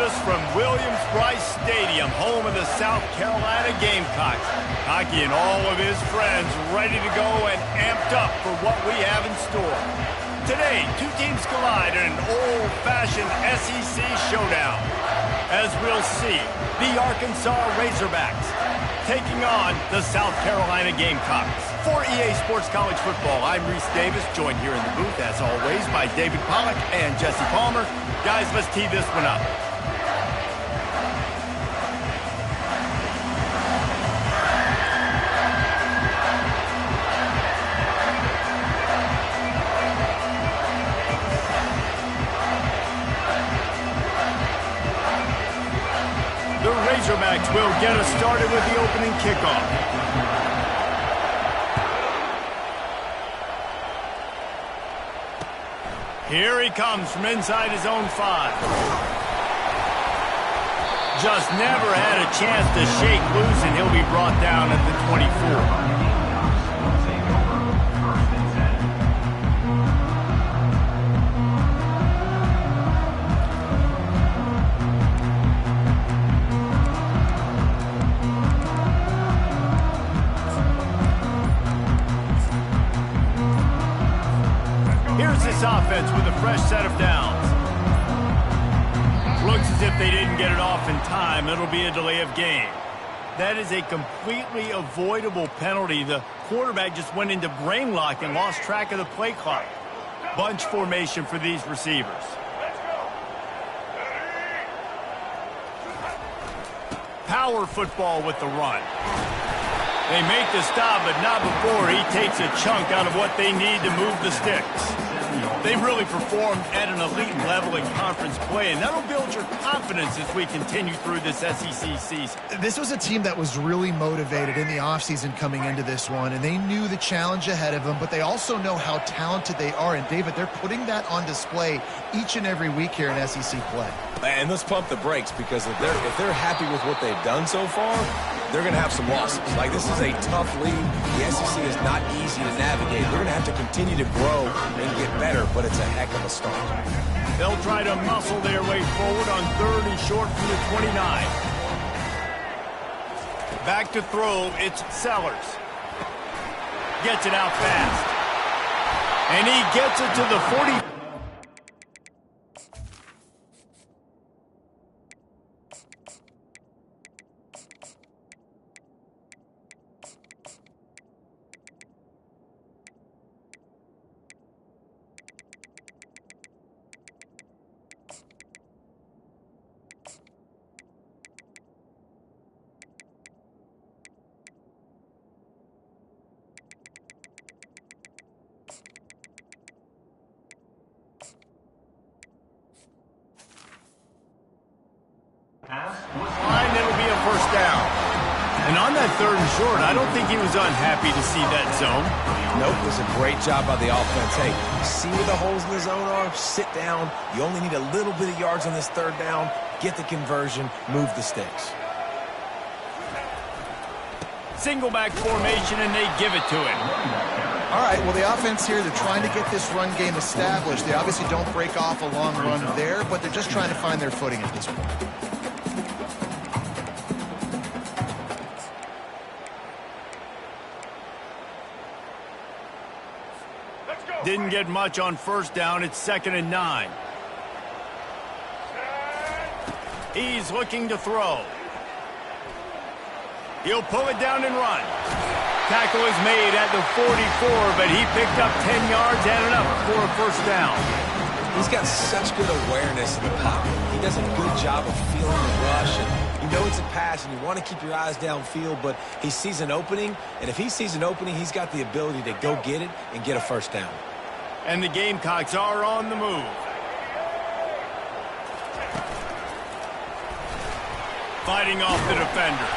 us from Williams-Brice Stadium, home of the South Carolina Gamecocks. Hockey and all of his friends ready to go and amped up for what we have in store. Today, two teams collide in an old-fashioned SEC showdown. As we'll see, the Arkansas Razorbacks taking on the South Carolina Gamecocks. For EA Sports College Football, I'm Reese Davis, joined here in the booth, as always, by David Pollack and Jesse Palmer. Guys, let's tee this one up. The Razorbacks will get us started with the opening kickoff. Here he comes from inside his own 5. Just never had a chance to shake loose, and he'll be brought down at the 24. This offense with a fresh set of downs. Looks as if they didn't get it off in time. It'll be a delay of game. That is a completely avoidable penalty. The quarterback just went into brain lock and lost track of the play clock. Bunch formation for these receivers. Power football with the run. They make the stop, but not before he takes a chunk out of what they need to move the sticks. They've really performed at an elite level in conference play, and that'll build your confidence as we continue through this SEC season. This was a team that was really motivated in the offseason coming into this one, and they knew the challenge ahead of them, but they also know how talented they are. And, David, they're putting that on display each and every week here in SEC play. And let's pump the brakes, because if they're happy with what they've done so far, they're going to have some losses. Like, this is a tough league. The SEC is not easy to navigate. They're going to have to continue to grow and get better, but it's a heck of a start. They'll try to muscle their way forward on 3rd and short from the 29. Back to throw, it's Sellers. Gets it out fast. And he gets it to the 40. Line, it'll be a first down. And on that 3rd and short, I don't think he was unhappy to see that zone. Nope, it was a great job by the offense. Hey, see where the holes in the zone are? Sit down. You only need a little bit of yards on this 3rd down. Get the conversion. Move the sticks. Single back formation, and they give it to him. All right, well, the offense here, they're trying to get this run game established. They obviously don't break off a long run there, but they're just trying to find their footing at this point. Didn't get much on 1st down. It's 2nd and 9. He's looking to throw. He'll pull it down and run. Tackle is made at the 44, but he picked up 10 yards, added up for a first down. He's got such good awareness in the pocket. He does a good job of feeling the rush, and you know it's a pass, and you want to keep your eyes downfield, but he sees an opening, and if he sees an opening, he's got the ability to go get it and get a first down. And the Gamecocks are on the move. Fighting off the defender.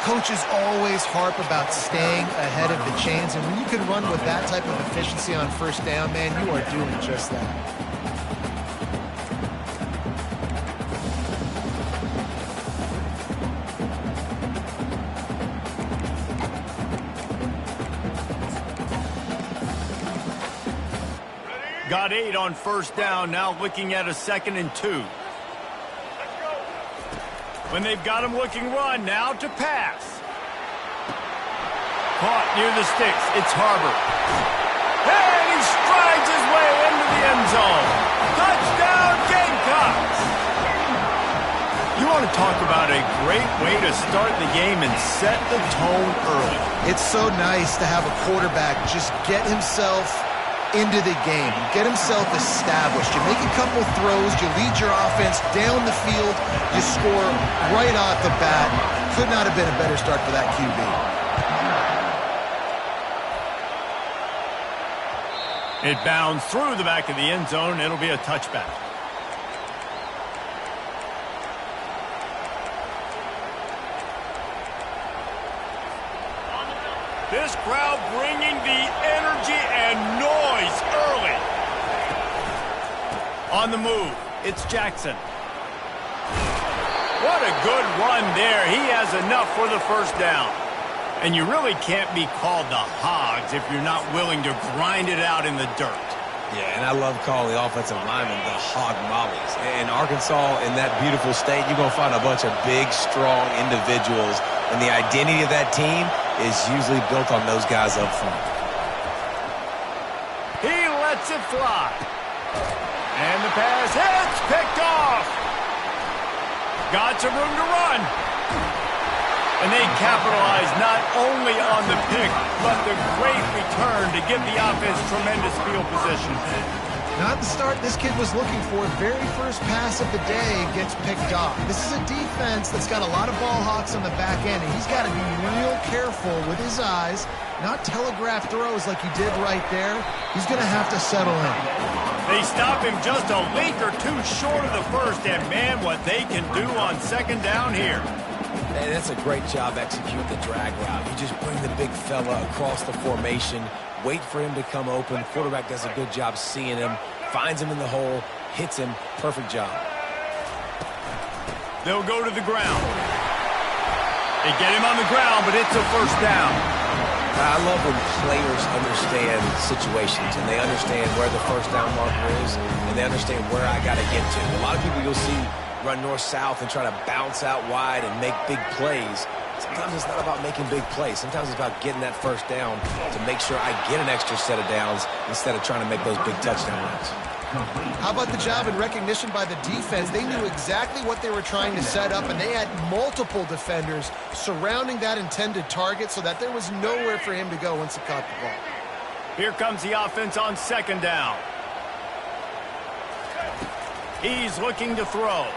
Coaches always harp about staying ahead of the chains, and when you can run with that type of efficiency on 1st down, man, you are doing just that. Got 8 on 1st down, now looking at a 2nd and 2. When they've got him looking run, now to pass. Caught near the sticks. It's Harbor. And he strides his way into the end zone. Touchdown, Gamecocks! You want to talk about a great way to start the game and set the tone early. It's so nice to have a quarterback just get himself into the game, get himself established. You make a couple throws, you lead your offense down the field, you score right off the bat. Could not have been a better start for that QB. It bounds through the back of the end zone. It'll be a touchback. This crowd bringing the energy and noise early. On the move, it's Jackson. What a good run there. He has enough for the first down. And you really can't be called the Hogs if you're not willing to grind it out in the dirt. Yeah, and I love calling the offensive linemen the hog mollies. In Arkansas, in that beautiful state, you're going to find a bunch of big, strong individuals. And the identity of that team is usually built on those guys up front. He lets it fly. And the pass hits, picked off. Got some room to run. And they capitalize not only on the pick, but the great return to give the offense tremendous field position. Not the start this kid was looking for. Very first pass of the day gets picked off. This is a defense that's got a lot of ball hawks on the back end, and he's got to be real careful with his eyes, not telegraph throws like he did right there. He's going to have to settle in. They stop him just a leak or two short of the first, and man, what they can do on second down here. Hey, that's a great job executing the drag route. You just bring the big fella across the formation, wait for him to come open. Quarterback does a good job seeing him, finds him in the hole, hits him. Perfect job. They'll go to the ground. They get him on the ground, but it's a first down. I love when players understand situations and they understand where the first down marker is and they understand where I got to get to. A lot of people you'll see run north-south and try to bounce out wide and make big plays. Sometimes it's not about making big plays. Sometimes it's about getting that first down to make sure I get an extra set of downs instead of trying to make those big touchdown runs. How about the job and recognition by the defense? They knew exactly what they were trying to set up, and they had multiple defenders surrounding that intended target so that there was nowhere for him to go once he caught the ball. Here comes the offense on second down. He's looking to throw.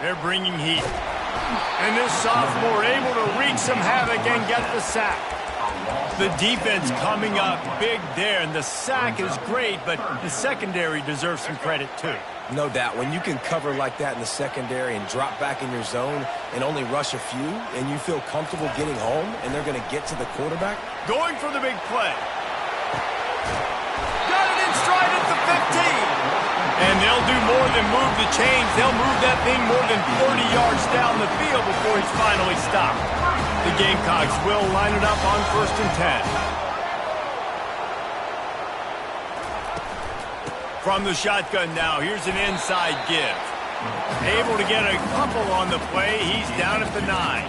They're bringing heat. And this sophomore able to wreak some havoc and get the sack. The defense coming up big there, and the sack is great, but the secondary deserves some credit too. No doubt. When you can cover like that in the secondary and drop back in your zone and only rush a few, and you feel comfortable getting home, and they're going to get to the quarterback. Going for the big play. Got it in stride at the 15. And they'll do more than move the chains. They'll move that thing more than 30 yards down the field before he's finally stopped. The Gamecocks will line it up on 1st and 10. From the shotgun now, here's an inside give. Able to get a couple on the play. He's down at the 9.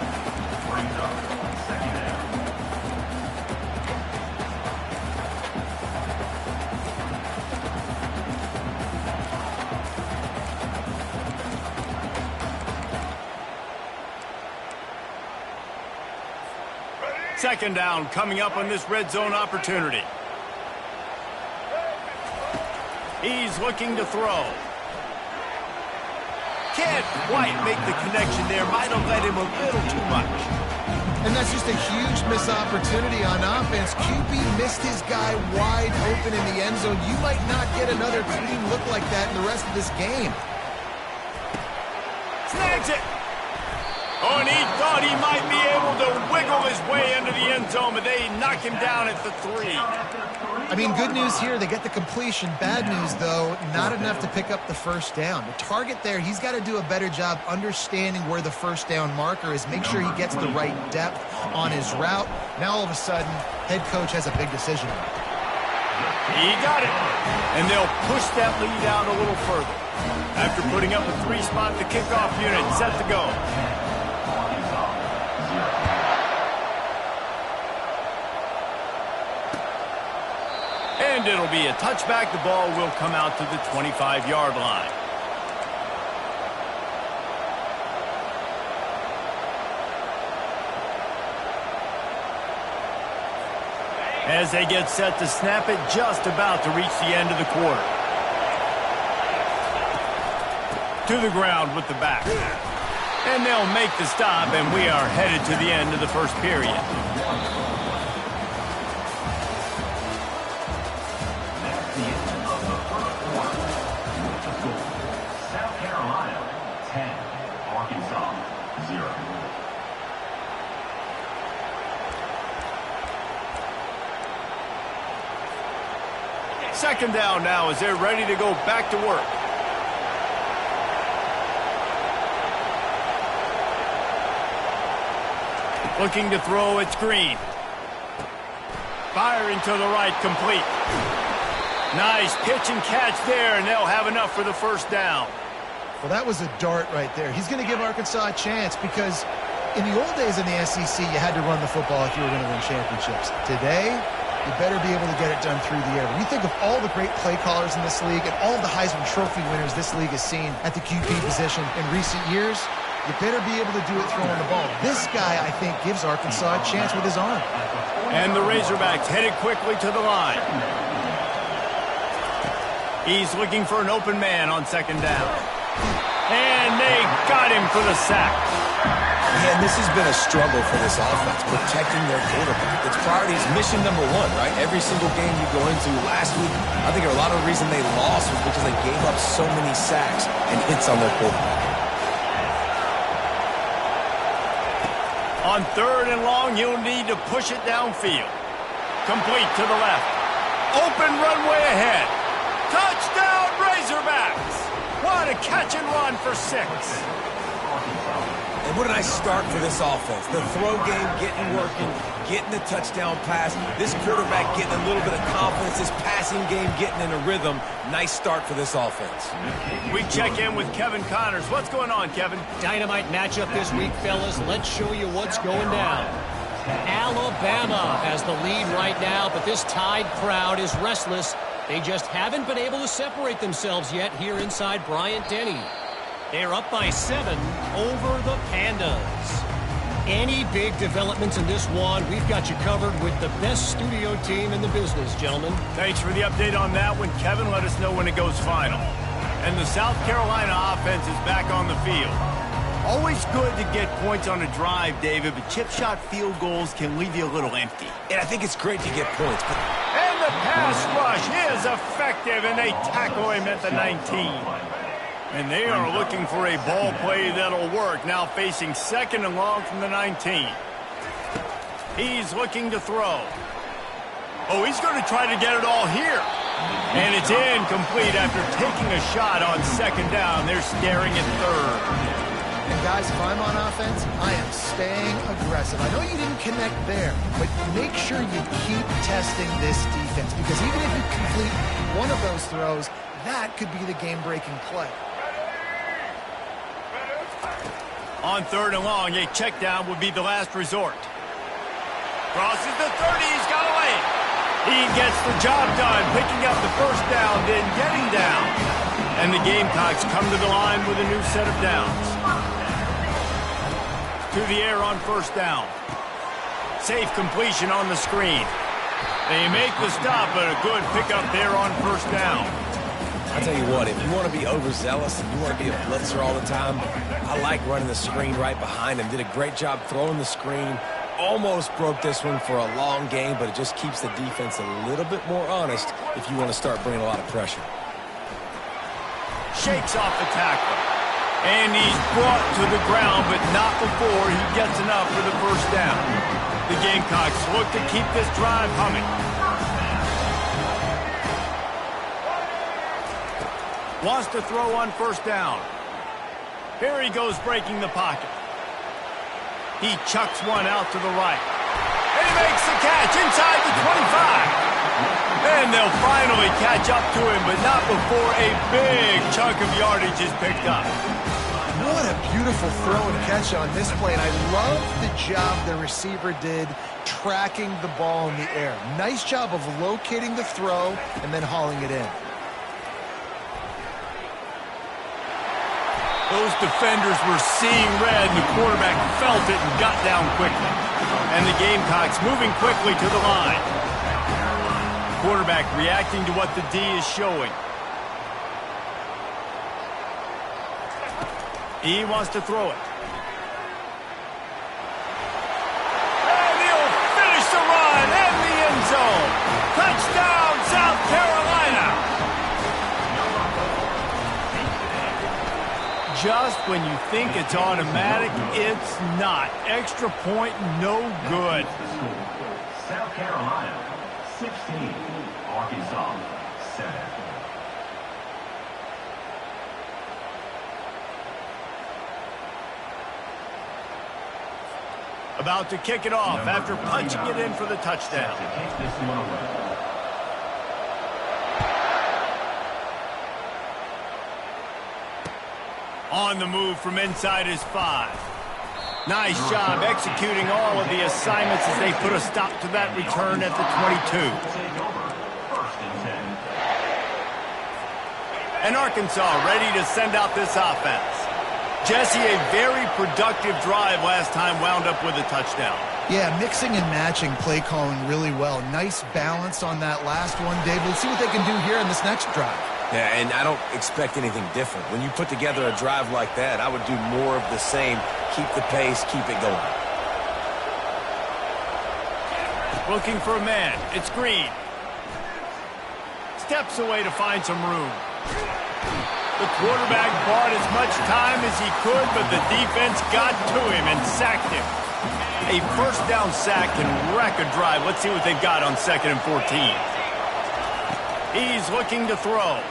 Second down coming up on this red zone opportunity. He's looking to throw. Can't quite make the connection there. Might have led him a little too much. And that's just a huge missed opportunity on offense. QB missed his guy wide open in the end zone. You might not get another clean look like that in the rest of this game. Snags it. Oh, and he thought he might be able to wiggle his way into the end zone, but they knock him down at the 3. I mean, good news here, they get the completion. Bad news, though, not enough to pick up the first down. The target there, he's got to do a better job understanding where the first down marker is, make sure he gets the right depth on his route. Now, all of a sudden, head coach has a big decision. He got it. And they'll push that lead out a little further. After putting up a 3-spot, the kickoff unit set to go. And it'll be a touchback. The ball will come out to the 25-yard line. As they get set to snap it, just about to reach the end of the quarter. To the ground with the back. And they'll make the stop, and we are headed to the end of the first period. South Carolina 10, Arkansas 0. Second down now as they're ready to go back to work. Looking to throw, it's Green. Firing to the right, complete. Nice pitch and catch there, and they'll have enough for the first down. Well, that was a dart right there. He's going to give Arkansas a chance because in the old days in the SEC, you had to run the football if you were going to win championships. Today, you better be able to get it done through the air. When you think of all the great play callers in this league and all the Heisman Trophy winners this league has seen at the QB position in recent years, you better be able to do it throwing the ball. This guy, I think, gives Arkansas a chance with his arm. And the Razorbacks headed quickly to the line. He's looking for an open man on second down. And they got him for the sack. Man, this has been a struggle for this offense, protecting their quarterback. It's priorities, mission number one, right? Every single game you go into last week, I think a lot of the reason they lost was because they gave up so many sacks and hits on their quarterback. On third and long, you'll need to push it downfield. Complete to the left. Open runway ahead. Touchdown, Razorbacks! What a catch and run for 6. And what a nice start for this offense. The throw game getting working, getting the touchdown pass. This quarterback getting a little bit of confidence. This passing game getting in a rhythm. Nice start for this offense. We check in with Kevin Connors. What's going on, Kevin? Dynamite matchup this week, fellas. Let's show you what's going down. Alabama has the lead right now, but this Tide crowd is restless. They just haven't been able to separate themselves yet here inside Bryant-Denny. They're up by 7 over the Pandas. Any big developments in this one, we've got you covered with the best studio team in the business, gentlemen. Thanks for the update on that one, Kevin. Let us know when it goes final. And the South Carolina offense is back on the field. Always good to get points on a drive, David, but chip shot field goals can leave you a little empty. And I think it's great to get points. But and the pass rush is effective, and they tackle him at the 19. And they are looking for a ball play that'll work. Now facing second and long from the 19. He's looking to throw. Oh, he's going to try to get it all here. And it's incomplete after taking a shot on second down. They're staring at third. And guys, if I'm on offense, I am staying aggressive. I know you didn't connect there, but make sure you keep testing this defense because even if you complete one of those throws, that could be the game-breaking play. On third and long, a check down would be the last resort. Crosses the 30, he's got a lane. He gets the job done, picking up the first down, then getting down. And the Gamecocks come to the line with a new set of downs. To the air on first down. Safe completion on the screen. They make the stop, but a good pickup there on first down. I'll tell you what, if you want to be overzealous, if you want to be a blitzer all the time, I like running the screen right behind him. Did a great job throwing the screen. Almost broke this one for a long game, but it just keeps the defense a little bit more honest if you want to start bringing a lot of pressure. Shakes off the tackle. And he's brought to the ground, but not before he gets enough for the first down. The Gamecocks look to keep this drive humming. Wants to throw on first down. Here he goes breaking the pocket. He chucks one out to the right. And he makes the catch inside the 25. And they'll finally catch up to him, but not before a big chunk of yardage is picked up. What a beautiful beautiful throw and catch on this play, and I love the job the receiver did tracking the ball in the air. Nice job of locating the throw and then hauling it in. Those defenders were seeing red, and the quarterback felt it and got down quickly. And the Gamecocks moving quickly to the line. Quarterback reacting to what the D is showing. He wants to throw it. And he'll finish the run in the end zone. Touchdown, South Carolina. Just when you think it's automatic, it's not. Extra point, no good. South Carolina, 16. Arkansas, 7. About to kick it off after punching it in for the touchdown. Take this one away. On the move from inside his 5. Nice job executing all of the assignments as they put a stop to that return at the 22. And Arkansas ready to send out this offense. Jesse, a very productive drive last time wound up with a touchdown. Yeah, mixing and matching play calling really well. Nice balance on that last one, Dave. We'll see what they can do here in this next drive. Yeah, and I don't expect anything different. When you put together a drive like that, I would do more of the same. Keep the pace, keep it going. Looking for a man. It's Green. Steps away to find some room. The quarterback bought as much time as he could, but the defense got to him and sacked him. A first down sack can wreck a drive. Let's see what they've got on 2nd and 14. He's looking to throw.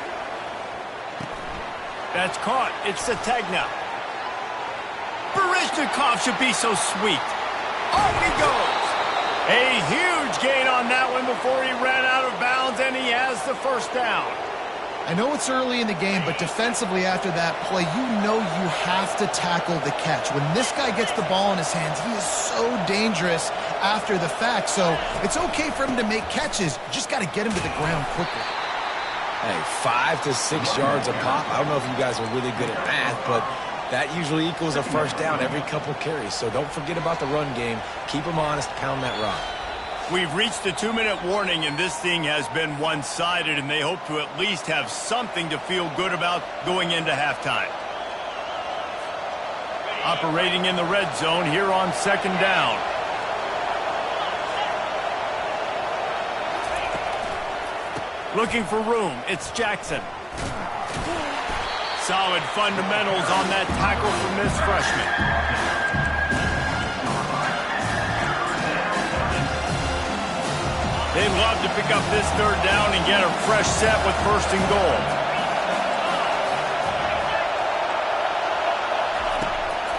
That's caught. It's Sategna. Barishnikov should be so sweet. Off he goes. A huge gain on that one before he ran out of bounds, and he has the first down. I know it's early in the game, but defensively after that play, you know you have to tackle the catch. When this guy gets the ball in his hands, he is so dangerous after the fact. So it's okay for him to make catches. You just got to get him to the ground quickly. Hey, 5 to 6 yards a pop. I don't know if you guys are really good at math, but that usually equals a first down every couple carries. So don't forget about the run game. Keep them honest, pound that rock. We've reached the 2-minute warning, and this thing has been one-sided, and they hope to at least have something to feel good about going into halftime. Operating in the red zone here on 2nd down. Looking for room. It's Jackson. Solid fundamentals on that tackle from this freshman. They'd love to pick up this 3rd down and get a fresh set with 1st and goal.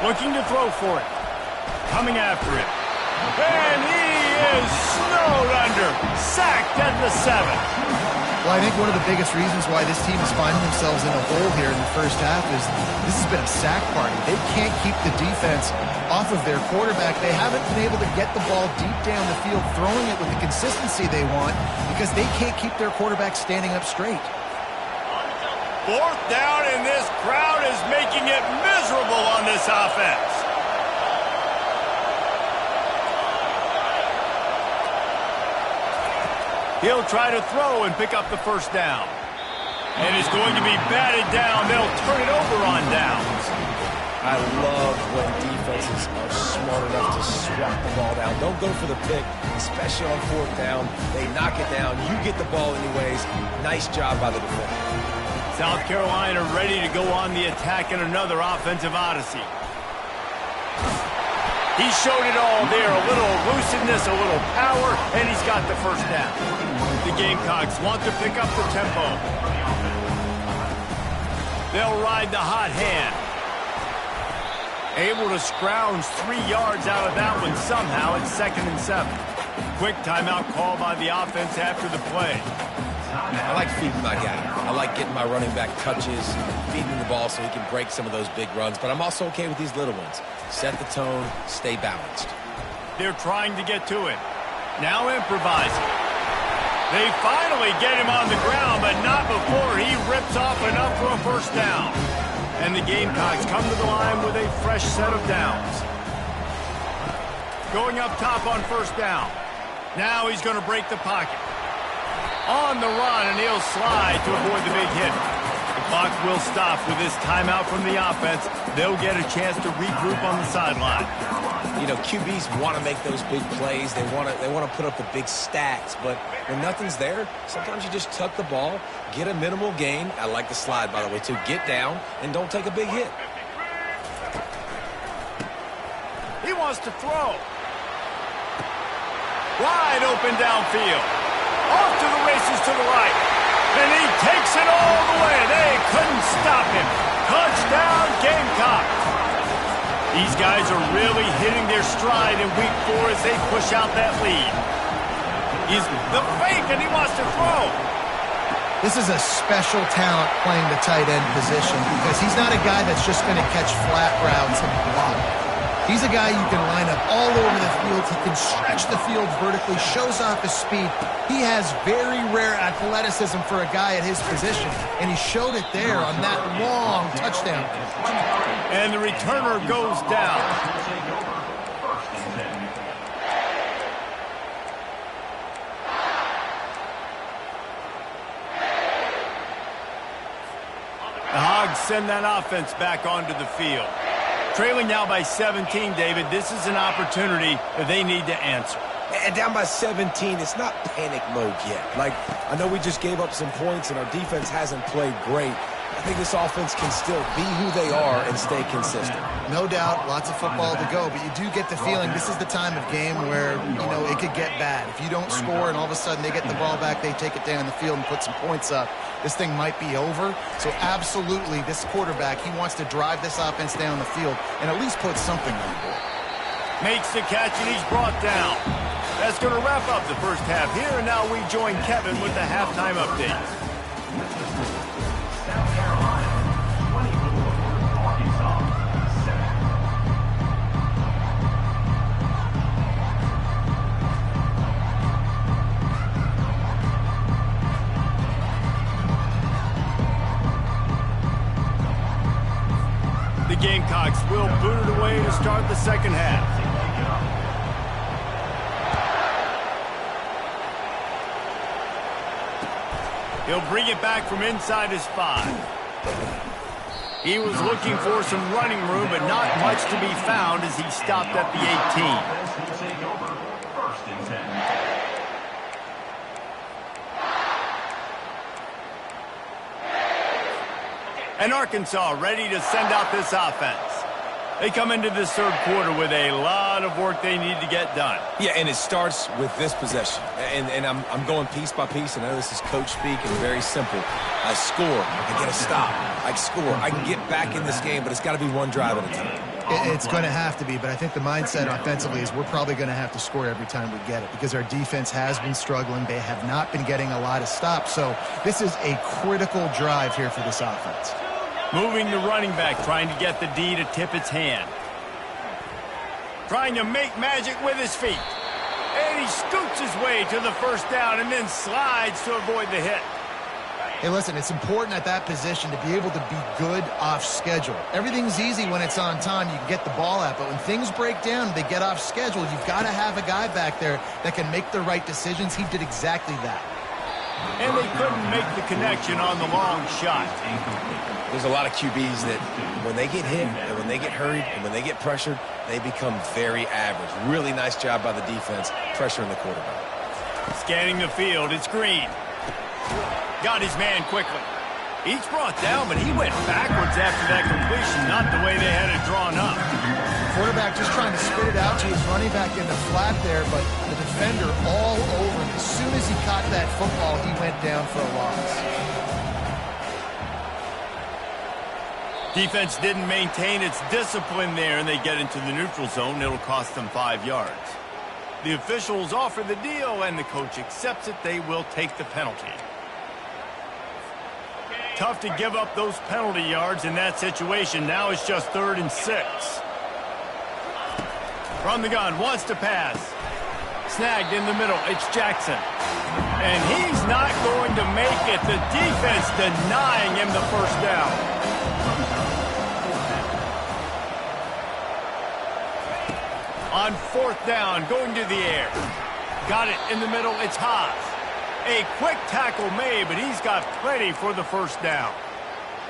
Looking to throw for it. Coming after it. And he is snowed under. Sacked at the 7. Well, I think one of the biggest reasons why this team is finding themselves in a hole here in the first half is this has been a sack party. They can't keep the defense off of their quarterback. They haven't been able to get the ball deep down the field, throwing it with the consistency they want because they can't keep their quarterback standing up straight. 4th down, and this crowd is making it miserable on this offense. He'll try to throw and pick up the 1st down. And it's going to be batted down. They'll turn it over on downs. I love when defenses are smart enough to swat the ball down. Don't go for the pick, especially on 4th down. They knock it down. You get the ball anyways. Nice job by the defender. South Carolina ready to go on the attack in another offensive odyssey. He showed it all there. A little elusiveness, a little power, and he's got the 1st down. The Gamecocks want to pick up the tempo. They'll ride the hot hand. Able to scrounge 3 yards out of that one somehow. It's 2nd and 7. Quick timeout call by the offense after the play. I like feeding my guy. I like getting my running back touches, feeding him the ball so he can break some of those big runs. But I'm also okay with these little ones. Set the tone, stay balanced. They're trying to get to it. Now improvising. They finally get him on the ground, but not before he rips off enough for a first down. And the Gamecocks come to the line with a fresh set of downs. Going up top on first down. Now he's going to break the pocket. On the run, and he'll slide to avoid the big hit. The clock will stop with this timeout from the offense. They'll get a chance to regroup on the sideline. You know, QBs want to make those big plays. They want to put up the big stats. But when nothing's there, sometimes you just tuck the ball, get a minimal gain. I like the slide, by the way, too. Get down and don't take a big hit. He wants to throw. Wide open downfield. Off to the races to the right. And he takes it all the way. They couldn't stop him. Touchdown, Gamecock. These guys are really hitting their stride in week 4 as they push out that lead. He's the fake, and he wants to throw. This is a special talent playing the tight end position because he's not a guy that's just going to catch flat routes and block. He's a guy you can line up all over the field. He can stretch the field vertically, shows off his speed. He has very rare athleticism for a guy at his position, and he showed it there on that long touchdown. And the returner goes down. The Hogs send that offense back onto the field. Trailing now by 17, David. This is an opportunity that they need to answer. And down by 17, it's not panic mode yet. Like, I know we just gave up some points and our defense hasn't played great. I think this offense can still be who they are and stay consistent. No doubt, lots of football to go, but you do get the feeling this is the time of game where, you know, it could get bad. If you don't score and all of a sudden they get the ball back, they take it down the field and put some points up, this thing might be over. So absolutely, this quarterback, he wants to drive this offense down the field and at least put something on the board. Makes the catch and he's brought down. That's going to wrap up the first half here, and now we join Kevin with the halftime update. South Carolina, 24. Arkansas, 7. The Gamecocks will boot it away to start the second half. He'll bring it back from inside his 5. He was looking for some running room, but not much to be found as he stopped at the 18. And Arkansas ready to send out this offense. They come into this third quarter with a lot of work they need to get done. Yeah, and it starts with this possession. And I'm going piece by piece, and I know this is coach speak and very simple. I score, I get a stop, I score. I can get back in this game, but it's got to be one drive at a time. It's going to have to be, but I think the mindset offensively is we're probably going to have to score every time we get it because our defense has been struggling. They have not been getting a lot of stops, so this is a critical drive here for this offense. Moving the running back, trying to get the D to tip its hand. Trying to make magic with his feet. And he scoots his way to the first down and then slides to avoid the hit. Hey, listen, it's important at that position to be able to be good off schedule. Everything's easy when it's on time. You can get the ball out, but when things break down, they get off schedule. You've got to have a guy back there that can make the right decisions. He did exactly that. And they couldn't make the connection on the long shot. There's a lot of QBs that when they get hit and when they get hurried and when they get pressured, they become very average. Really nice job by the defense, pressuring the quarterback. Scanning the field, it's Green. Got his man quickly. Each brought down, but he went backwards after that completion, not the way they had it drawn up. Quarterback just trying to spit it out to his running back in the flat there, but the defender all over him. As soon as he caught that football, he went down for a loss. Defense didn't maintain its discipline there, and they get into the neutral zone. It'll cost them 5 yards. The officials offer the deal, and the coach accepts it. They will take the penalty. tough to give up those penalty yards in that situation. Now it's just 3rd and 6. From the gun, wants to pass. Snagged in the middle, it's Jackson. And he's not going to make it. The defense denying him the first down. On 4th down, going to the air. Got it in the middle, it's Haas. A quick tackle made, but he's got plenty for the first down.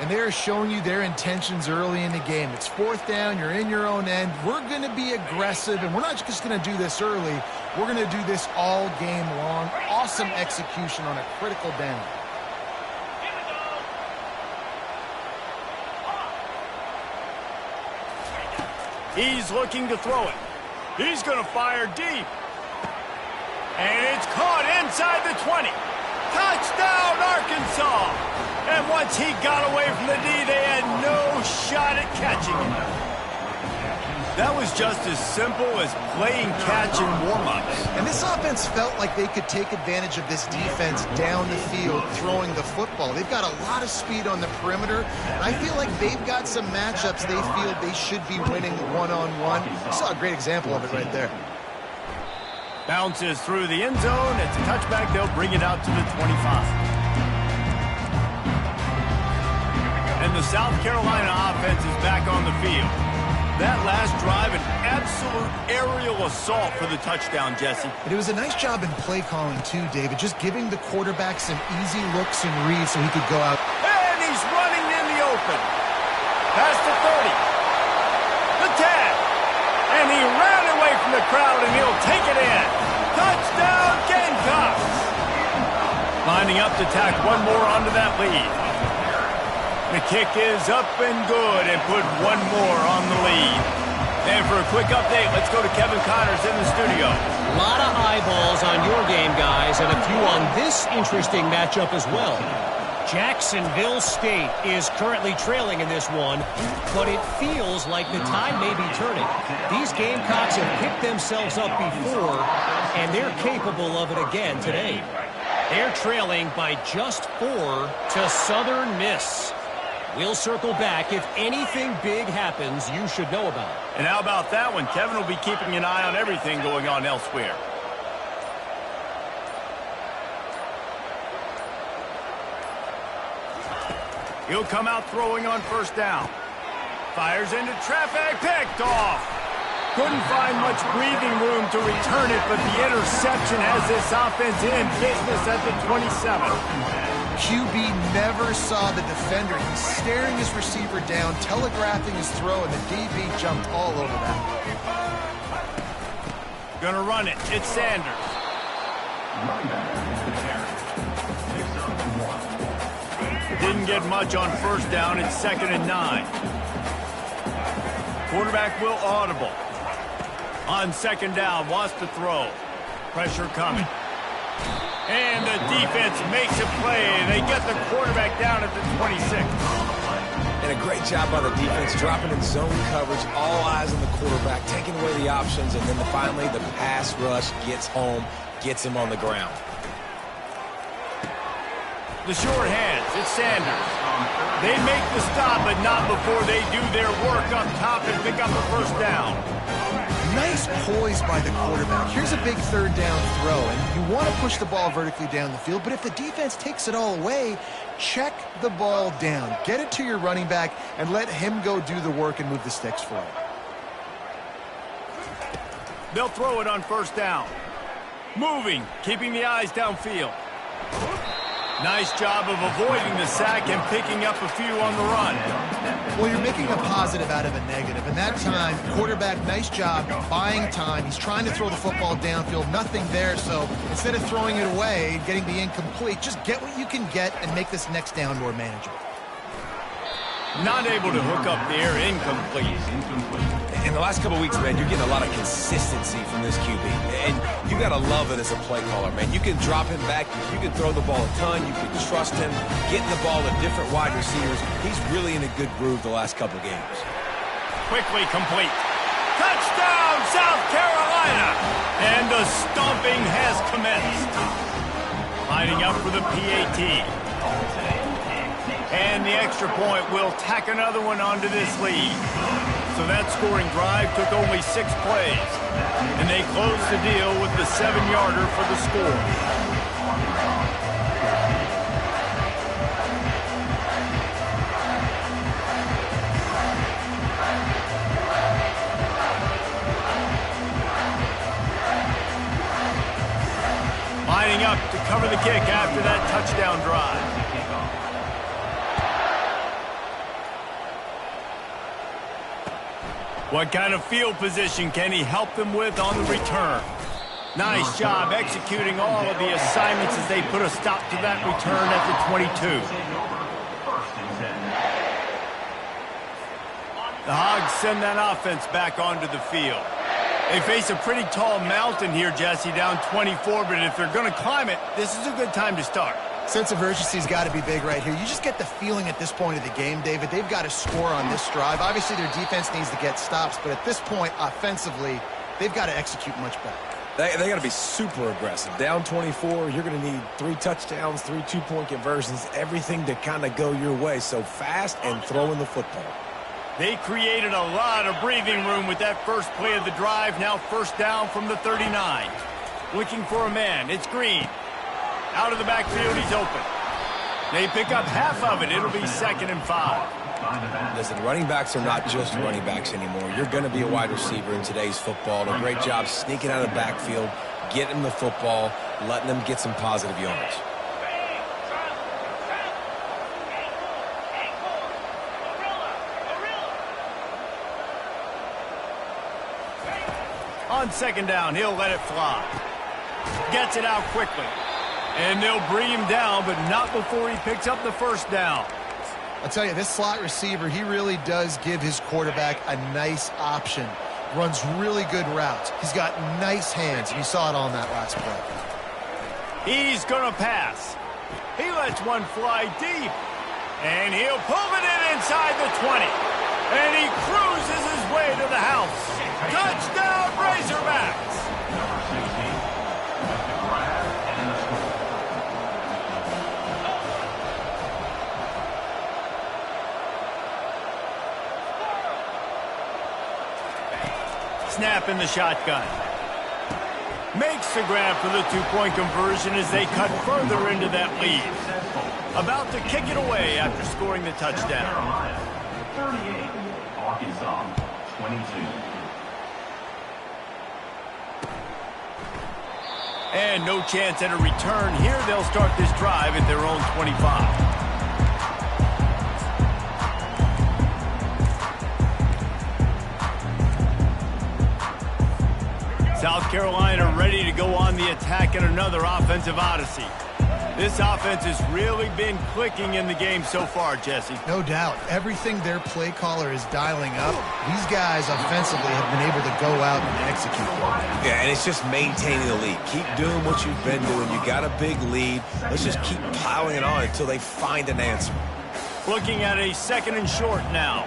And they're showing you their intentions early in the game. It's 4th down, you're in your own end. We're going to be aggressive, and we're not just going to do this early. We're going to do this all game long. Awesome execution on a critical down. He's looking to throw it. He's going to fire deep. And it's caught inside the 20. Touchdown, Arkansas! And once he got away from the D, they had no shot at catching him. That was just as simple as playing catch in warm-ups. And this offense felt like they could take advantage of this defense down the field throwing the football. They've got a lot of speed on the perimeter. And I feel like they've got some matchups they feel they should be winning one-on-one. You saw a great example of it right there. Bounces through the end zone. It's a touchback. They'll bring it out to the 25. And the South Carolina offense is back on the field. That last drive, an absolute aerial assault for the touchdown, Jesse. But it was a nice job in play calling, too, David. Just giving the quarterback some easy looks and reads so he could go out. And he's running in the open. Past the 30. The 10. And he ran away from the crowd, and he'll take it in. Touchdown, Gamecocks. Lining up to tack one more onto that lead. The kick is up and good and put one more on the lead. And for a quick update, let's go to Kevin Connors in the studio. A lot of eyeballs on your game, guys, and a few on this interesting matchup as well. Jacksonville State is currently trailing in this one, but it feels like the tide may be turning. These Gamecocks have picked themselves up before, and they're capable of it again today. They're trailing by just 4 to Southern Miss. We'll circle back. If anything big happens, you should know about it. And how about that one? Kevin will be keeping an eye on everything going on elsewhere. He'll come out throwing on 1st down. Fires into traffic, picked off. Couldn't find much breathing room to return it, but the interception has this offense in business at the 27. QB never saw the defender. He's staring his receiver down, telegraphing his throw, and the DB jumped all over that. Gonna run it. It's Sanders. Didn't get much on 1st down. It's 2nd and 9. Quarterback will audible. On 2nd down, wants to throw. Pressure coming. And the defense makes a play. They get the quarterback down at the 26. And a great job by the defense, dropping in zone coverage, all eyes on the quarterback, taking away the options, and then finally the pass rush gets home, gets him on the ground. The short hands, it's Sanders. They make the stop, but not before they do their work up top and pick up the 1st down. Nice poise by the quarterback. Here's a big 3rd down throw, and you want to push the ball vertically down the field, but if the defense takes it all away, check the ball down. Get it to your running back and let him go do the work and move the sticks for you. They'll throw it on 1st down. Moving, keeping the eyes downfield. Nice job of avoiding the sack and picking up a few on the run. Well, you're making a positive out of a negative. And that time, quarterback, nice job buying time. He's trying to throw the football downfield. Nothing there. So instead of throwing it away, getting the incomplete, just get what you can get and make this next down more manageable. Not able to hook up there, incomplete. In the last couple of weeks, man, you're getting a lot of consistency from this QB. And you got to love it as a play caller, man. You can drop him back. You can throw the ball a ton. You can trust him, getting the ball to different wide receivers. He's really in a good groove the last couple games. Quickly complete. Touchdown, South Carolina! And the stomping has commenced. Lining up for the PAT. And the extra point will tack another one onto this lead. So that scoring drive took only 6 plays. And they closed the deal with the 7-yarder for the score. Lining up to cover the kick after that touchdown drive. What kind of field position can he help them with on the return? Nice job executing all of the assignments as they put a stop to that return at the 22. The Hogs send that offense back onto the field. They face a pretty tall mountain here, Jesse, down 24, but if they're going to climb it, this is a good time to start. Sense of urgency's got to be big right here. You just get the feeling at this point of the game, David, they've got to score on this drive. Obviously, their defense needs to get stops, but at this point, offensively, they've got to execute much better. They got to be super aggressive. Down 24, you're going to need 3 touchdowns, 3 2-point conversions, everything to kind of go your way. So fast and throwing the football. They created a lot of breathing room with that first play of the drive. Now first down from the 39. Looking for a man. It's Green. Out of the backfield, he's open. They pick up half of it. It'll be 2nd and 5. Listen, running backs are not just running backs anymore. You're going to be a wide receiver in today's football. A great job sneaking out of the backfield, getting the football, letting them get some positive yards. On 2nd down, he'll let it fly. Gets it out quickly. And they'll bring him down, but not before he picks up the first down. I'll tell you, this slot receiver, he really does give his quarterback a nice option. Runs really good routes. He's got nice hands, and you saw it all in that last play. He's going to pass. He lets one fly deep. And he'll pull it in inside the 20. And he cruises his way to the house. Touchdown, Razorbacks! Snap in the shotgun. Makes the grab for the 2-point conversion as they cut further into that lead. About to kick it away after scoring the touchdown. Carolina, 38, Arkansas, 22. And no chance at a return here. They'll start this drive at their own 25. South Carolina ready to go on the attack in another offensive odyssey. This offense has really been clicking in the game so far, Jesse. No doubt. Everything their play caller is dialing up, these guys offensively have been able to go out and execute. Yeah, and it's just maintaining the lead. Keep doing what you've been doing. You got a big lead. Let's just keep piling it on until they find an answer. Looking at a 2nd and short now.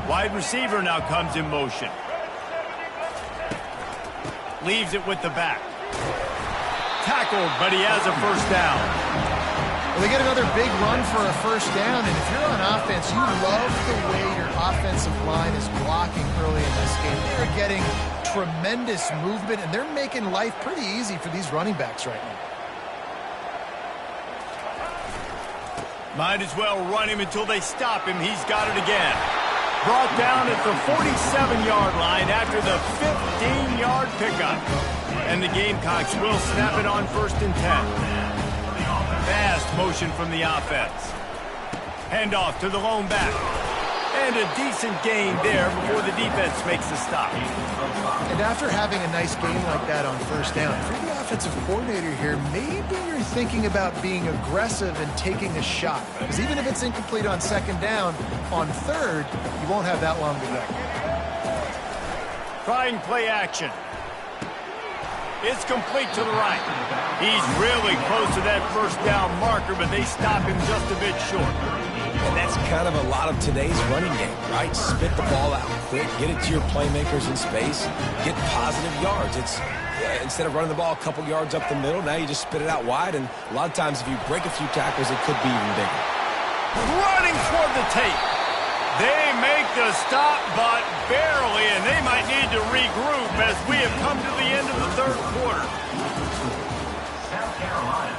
Wide receiver now comes in motion. Leaves it with the back. Tackled, but he has a first down. Well, they get another big run for a first down, and if you're on offense, you love the way your offensive line is blocking early in this game. They're getting tremendous movement, and they're making life pretty easy for these running backs right now. Might as well run him until they stop him. He's got it again. Brought down at the 47-yard line after the 15-yard pickup. And the Gamecocks will snap it on 1st and 10. Fast motion from the offense. Handoff to the lone back. And a decent gain there before the defense makes the stop. And after having a nice game like that on first down, if you're the offensive coordinator here, maybe you're thinking about being aggressive and taking a shot. Because even if it's incomplete on 2nd down, on 3rd, you won't have that long to go. Trying play action. It's complete to the right. He's really close to that first down marker, but they stop him just a bit short. And that's kind of a lot of today's running game, right? Spit the ball out quick, get it to your playmakers in space, get positive yards. Instead of running the ball a couple yards up the middle, now you just spit it out wide, and a lot of times if you break a few tackles, it could be even bigger. running toward the tape. They make the stop, but barely, and they might need to regroup as we have come to the end of the third quarter. South Carolina,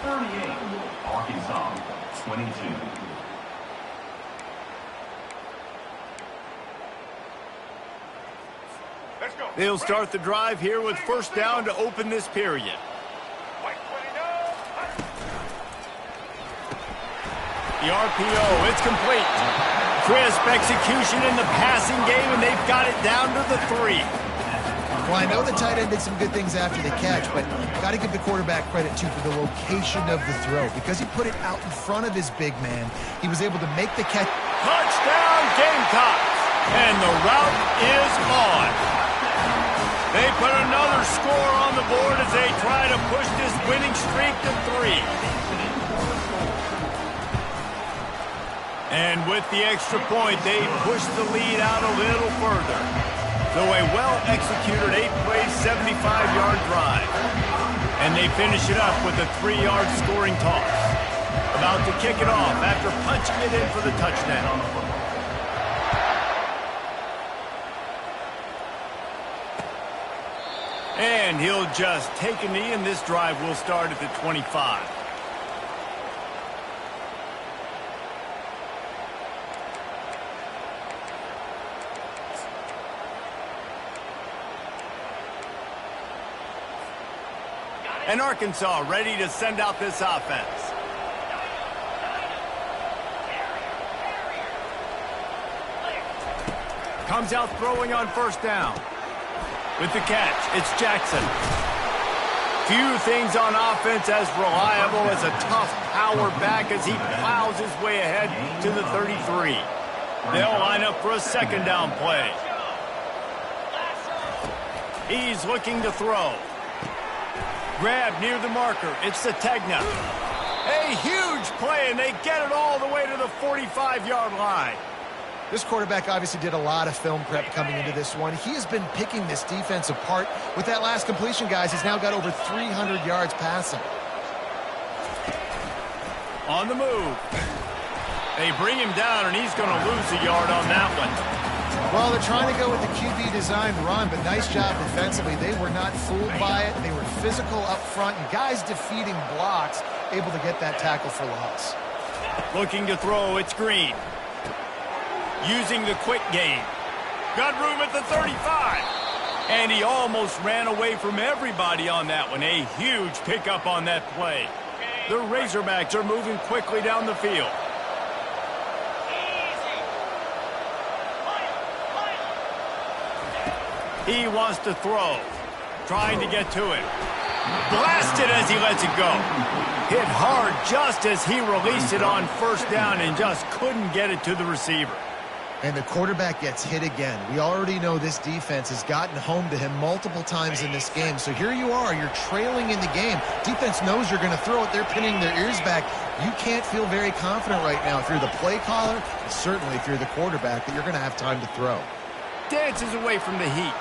38. Arkansas, 22. They'll start the drive here with first down to open this period. The RPO, it's complete. Crisp execution in the passing game, and they've got it down to the 3. Well, I know the tight end did some good things after the catch, but got to give the quarterback credit, too, for the location of the throw. Because he put it out in front of his big man, he was able to make the catch. Touchdown, Gamecocks! And the route is on. They put another score on the board as they try to push this winning streak to 3. And with the extra point, they push the lead out a little further. So a well-executed 8-play, 75-yard drive. And they finish it up with a 3-yard scoring toss. About to kick it off after punching it in for the touchdown. And he'll just take a knee, and this drive will start at the 25. And Arkansas ready to send out this offense. Comes out throwing on first down. With the catch, it's Jackson. Few things on offense as reliable as a tough power back as he plows his way ahead to the 33. They'll line up for a second down play. He's looking to throw. Grab near the marker. It's Sategna. A huge play, and they get it all the way to the 45-yard line. This quarterback obviously did a lot of film prep coming into this one. He has been picking this defense apart. With that last completion, guys, he's now got over 300 yards passing. On the move. They bring him down, and he's going to lose a yard on that one. Well, they're trying to go with the QB designed run, but nice job defensively. They were not fooled by it. They were physical up front, and guys defeating blocks, able to get that tackle for loss. Looking to throw, it's Green. Using the quick game. Got room at the 35. And he almost ran away from everybody on that one. A huge pickup on that play. The Razorbacks are moving quickly down the field. He wants to throw. Trying to get to it. Blasted as he lets it go. Hit hard just as he released it on first down and just couldn't get it to the receiver. And the quarterback gets hit again. We already know this defense has gotten home to him multiple times in this game. So here you are, you're trailing in the game. Defense knows you're going to throw it. They're pinning their ears back. You can't feel very confident right now if you're the play caller, and certainly if you're the quarterback, that you're going to have time to throw. Dances away from the heat.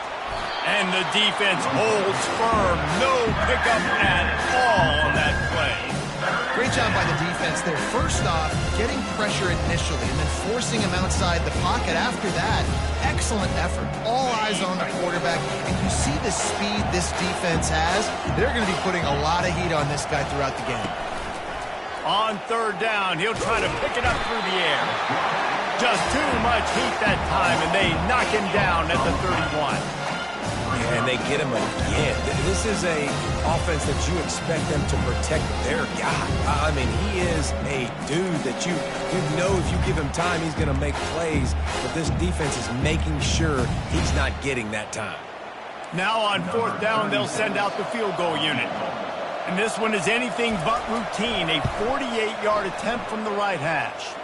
And the defense holds firm. No pickup at all on that play. Great job by the defense there. First off, getting pressure initially and then forcing him outside the pocket after that. Excellent effort. All eyes on the quarterback. And you see the speed this defense has. They're going to be putting a lot of heat on this guy throughout the game. On third down, he'll try to pick it up through the air. Just too much heat that time, and they knock him down at the 31. And they get him again. This is a offense that you expect them to protect their guy. I mean, he is a dude that you know if you give him time, he's going to make plays. But this defense is making sure he's not getting that time. Now on fourth down, they'll send out the field goal unit. And this one is anything but routine. A 48-yard attempt from the right hash.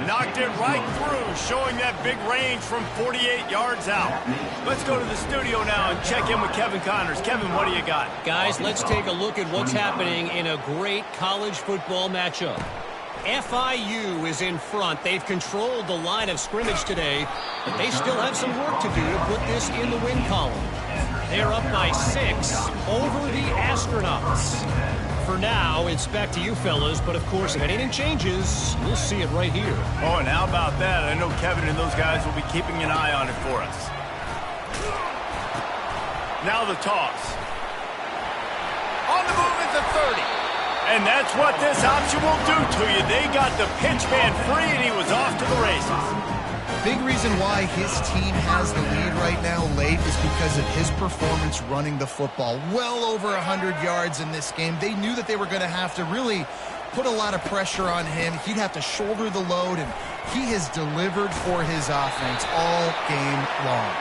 Knocked it right through, showing that big range from 48 yards out. Let's go to the studio now and check in with Kevin Connors. Kevin, what do you got? Guys, let's take a look at what's happening in a great college football matchup. FIU is in front. They've controlled the line of scrimmage today, but they still have some work to do to put this in the win column. They're up by 6 over the Astronauts. for now, it's back to you fellas. But, of course, if anything changes, you'll see it right here. Oh, and how about that? I know Kevin and those guys will be keeping an eye on it for us. Now the toss. On the move at the 30. And that's what this option will do to you. They got the pitch man free, and he was off to the races. Big reason why his team has the lead right now late is because of his performance running the football. Well over 100 yards in this game. They knew that they were going to have to really put a lot of pressure on him. He'd have to shoulder the load, and he has delivered for his offense all game long.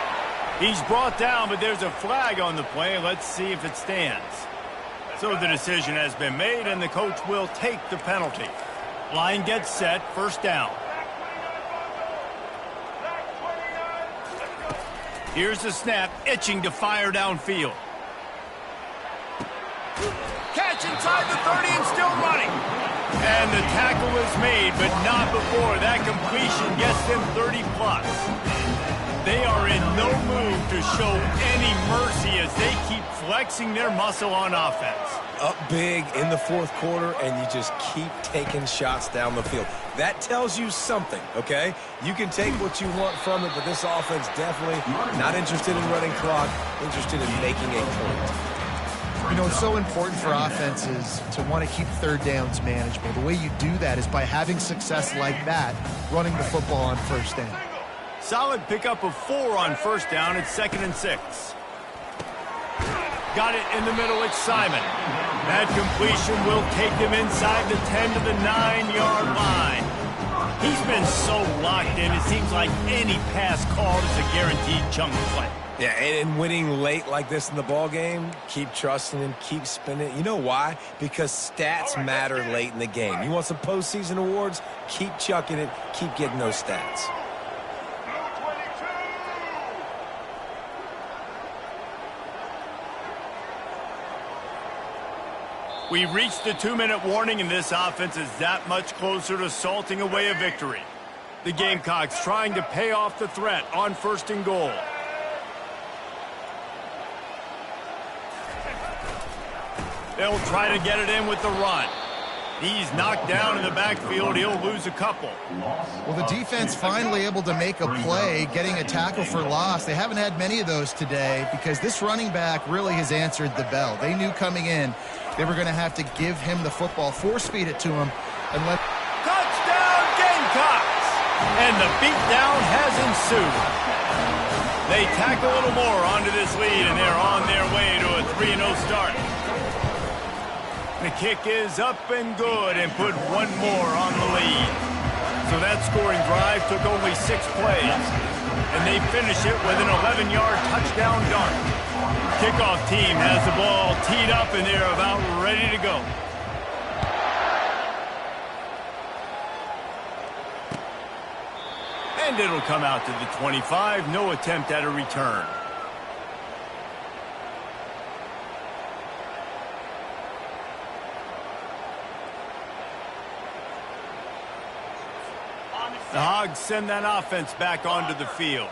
He's brought down, but there's a flag on the play. Let's see if it stands. So the decision has been made, and the coach will take the penalty. Line gets set, first down. Here's the snap, itching to fire downfield. Catch inside the 30 and still running. And the tackle is made, but not before that completion gets them 30-plus. They are in no mood to show any mercy as they keep flexing their muscle on offense. Up big in the fourth quarter, and you just keep taking shots down the field. That tells you something, okay? You can take what you want from it, but this offense definitely not interested in running clock, interested in making a point. You know, it's so important for offenses to want to keep third downs manageable. The way you do that is by having success like that, running the football on first down. Solid pickup of 4 on first down. It's 2nd and 6. Got it in the middle. It's Simon. That completion will take them inside the 10 to the 9-yard line. He's been so locked in, it seems like any pass called is a guaranteed chunk play. Yeah, and winning late like this in the ball game, keep trusting him, keep spinning. You know why? Because stats matter late in the game. You want some postseason awards? Keep chucking it, keep getting those stats. We reached the 2-minute warning, and this offense is that much closer to salting away a victory. The Gamecocks trying to pay off the threat on 1st and goal. They'll try to get it in with the run. He's knocked down in the backfield. He'll lose a couple. Well, the defense finally able to make a play, getting a tackle for loss. They haven't had many of those today because this running back really has answered the bell. They knew coming in they were going to have to give him the football, force-feed it to him, and let... Touchdown, Gamecocks! And the beatdown has ensued. They tack a little more onto this lead, and they're on their way to a 3-0 start. The kick is up and good and put one more on the lead. So that scoring drive took only 6 plays, and they finish it with an 11-yard touchdown dart. Kickoff team has the ball teed up, and they're about ready to go. And it'll come out to the 25. No attempt at a return. The Hogs send that offense back onto the field.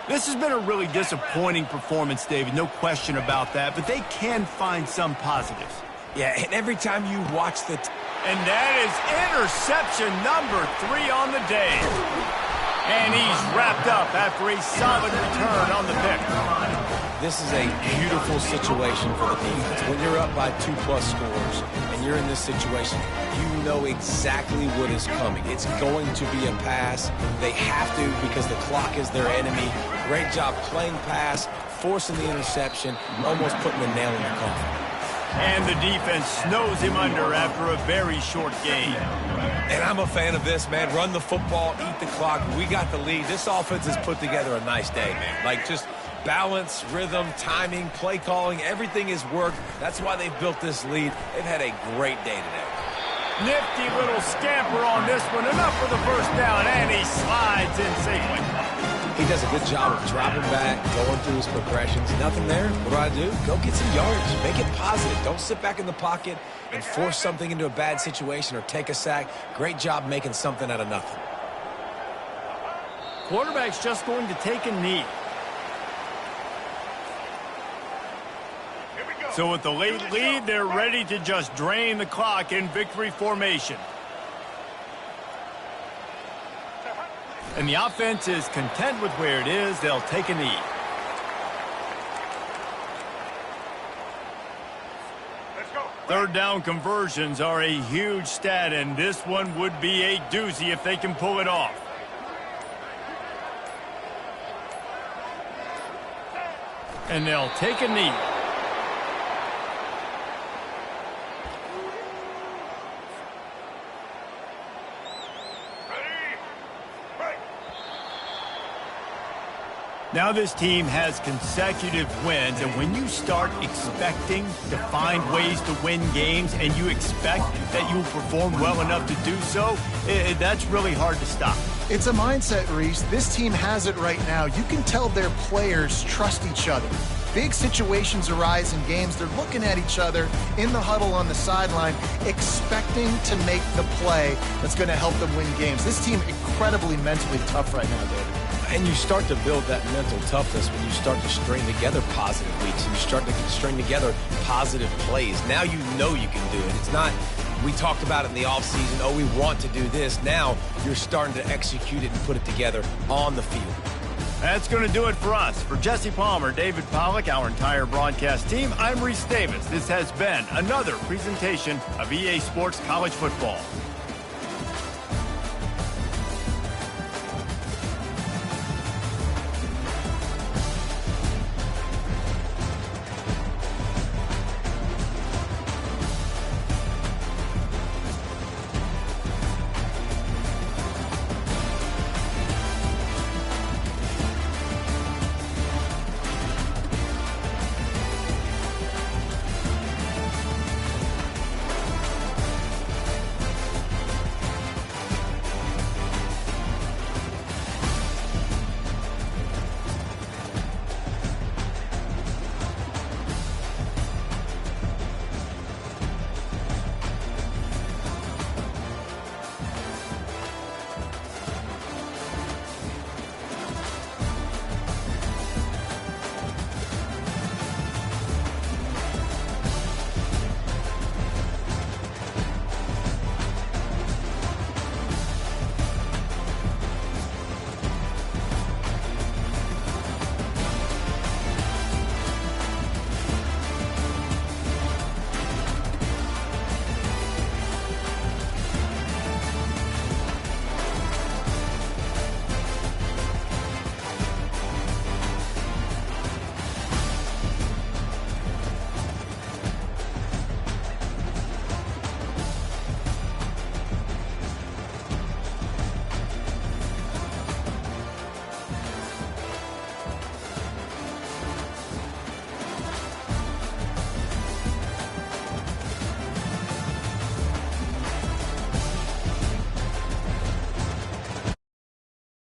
This has been a really disappointing performance, David, no question about that, but they can find some positives. Yeah, and every time you watch the... And that is interception number 3 on the day. And he's wrapped up after a solid return on the pick. This is a beautiful situation for the defense. When you're up by 2+ scores and you're in this situation, you know exactly what is coming. It's going to be a pass. They have to because the clock is their enemy. Great job playing pass, forcing the interception, almost putting the nail in the coffin. And the defense snows him under after a very short game. And I'm a fan of this, man. Run the football, eat the clock. We got the lead. This offense has put together a nice day, man. Like just balance, rhythm, timing, play calling, everything has worked. That's why they've built this lead. They've had a great day today. Nifty little scamper on this one. Enough for the first down, and he slides in safely. He does a good job of dropping back, going through his progressions. Nothing there. What do? Go get some yards. Make it positive. Don't sit back in the pocket and force something into a bad situation or take a sack. Great job making something out of nothing. Quarterback's just going to take a knee. So with the late lead, they're ready to just drain the clock in victory formation. And the offense is content with where it is. They'll take a knee. Third down conversions are a huge stat, and this one would be a doozy if they can pull it off. And they'll take a knee. Now this team has consecutive wins, and when you start expecting to find ways to win games and you expect that you will perform well enough to do so, that's really hard to stop. It's a mindset, Reese. This team has it right now. You can tell their players trust each other. Big situations arise in games. They're looking at each other in the huddle on the sideline, expecting to make the play that's going to help them win games. This team incredibly mentally tough right now, David. And you start to build that mental toughness when you start to string together positive weeks and you start to string together positive plays. Now you know you can do it. It's not, we talked about it in the offseason, oh, we want to do this. Now you're starting to execute it and put it together on the field. That's going to do it for us. For Jesse Palmer, David Pollack, our entire broadcast team, I'm Reese Davis. This has been another presentation of EA Sports College Football.